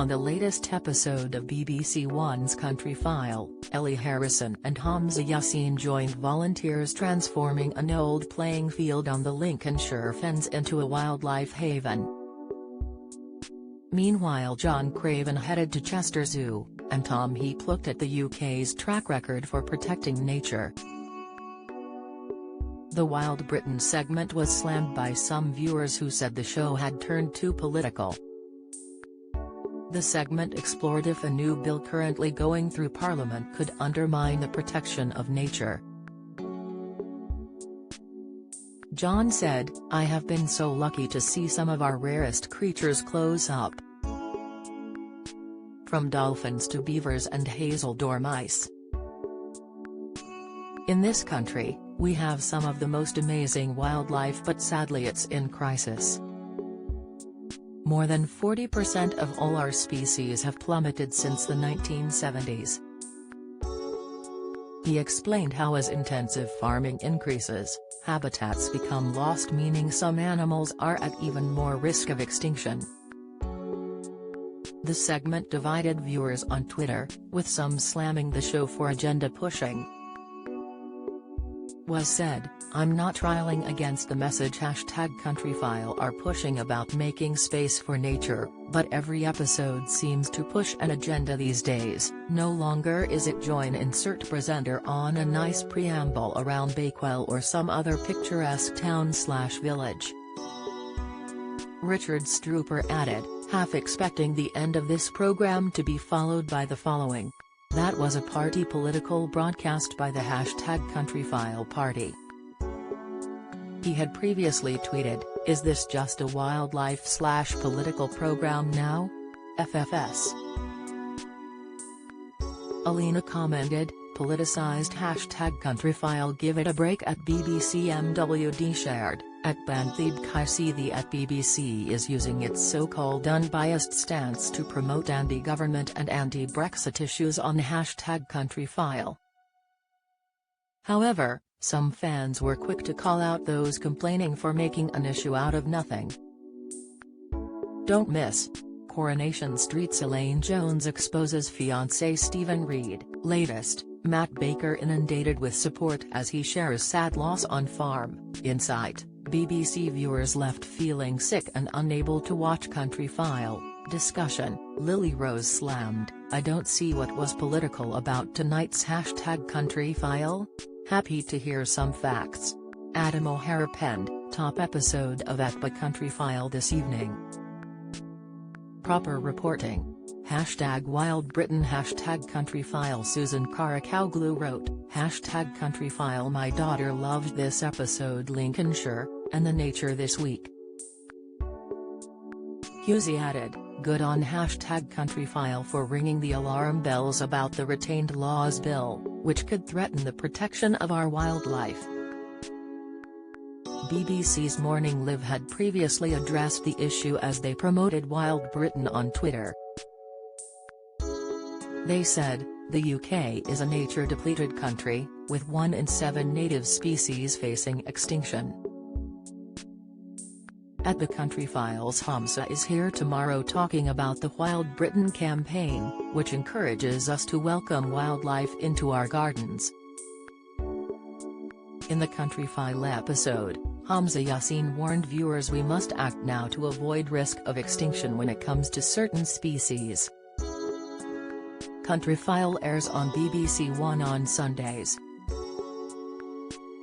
On the latest episode of BBC One's Countryfile, Ellie Harrison and Hamza Yassin joined volunteers transforming an old playing field on the Lincolnshire Fens into a wildlife haven. Meanwhile, John Craven headed to Chester Zoo, and Tom Heap looked at the UK's track record for protecting nature. The Wild Britain segment was slammed by some viewers who said the show had turned too political. The segment explored if a new bill currently going through Parliament could undermine the protection of nature. John said, "I have been so lucky to see some of our rarest creatures close up. From dolphins to beavers and hazel dormice. In this country, we have some of the most amazing wildlife, but sadly it's in crisis. More than 40% of all our species have plummeted since the 1970s. He explained how as intensive farming increases, habitats become lost, meaning some animals are at even more risk of extinction. The segment divided viewers on Twitter, with some slamming the show for agenda pushing. Was said, "I'm not trialing against the message #Countryfile are pushing about making space for nature, but every episode seems to push an agenda these days. No longer is it join insert presenter on a nice preamble around Bakewell or some other picturesque town/village." Richard Strooper added, half expecting the end of this program to be followed by the following: "That was a party political broadcast by the #Countryfile party." He had previously tweeted, "Is this just a wildlife/political program now? FFS." Alina commented, "Politicized #Countryfile, give it a break." At BBC MWD shared, at Banthib Kaisidi at BBC is using its so-called unbiased stance to promote anti-government and anti-Brexit issues on #Countryfile. However, some fans were quick to call out those complaining for making an issue out of nothing. Don't miss: Coronation Street's Elaine Jones exposes fiancé Stephen Reed. Latest, Matt Baker inundated with support as he shares sad loss on farm. Insight: BBC viewers left feeling sick and unable to watch Countryfile. Discussion: Lily Rose slammed, "I don't see what was political about tonight's #Countryfile? Happy to hear some facts." Adam O'Hara penned, "Top episode of Countryfile this evening. Proper reporting. #Wild Britain #Countryfile." Susan Karakowglou wrote, #Countryfile. My daughter loved this episode. Lincolnshire, and the nature this week. Husey added, "Good on #Countryfile for ringing the alarm bells about the Retained Laws Bill, which could threaten the protection of our wildlife." BBC's Morning Live had previously addressed the issue as they promoted Wild Britain on Twitter. They said, "The UK is a nature-depleted country, with 1 in 7 native species facing extinction." At the Countryfile's Hamza is here tomorrow talking about the Wild Britain campaign, which encourages us to welcome wildlife into our gardens. In the Countryfile episode, Hamza Yassin warned viewers we must act now to avoid risk of extinction when it comes to certain species. Countryfile airs on BBC One on Sundays.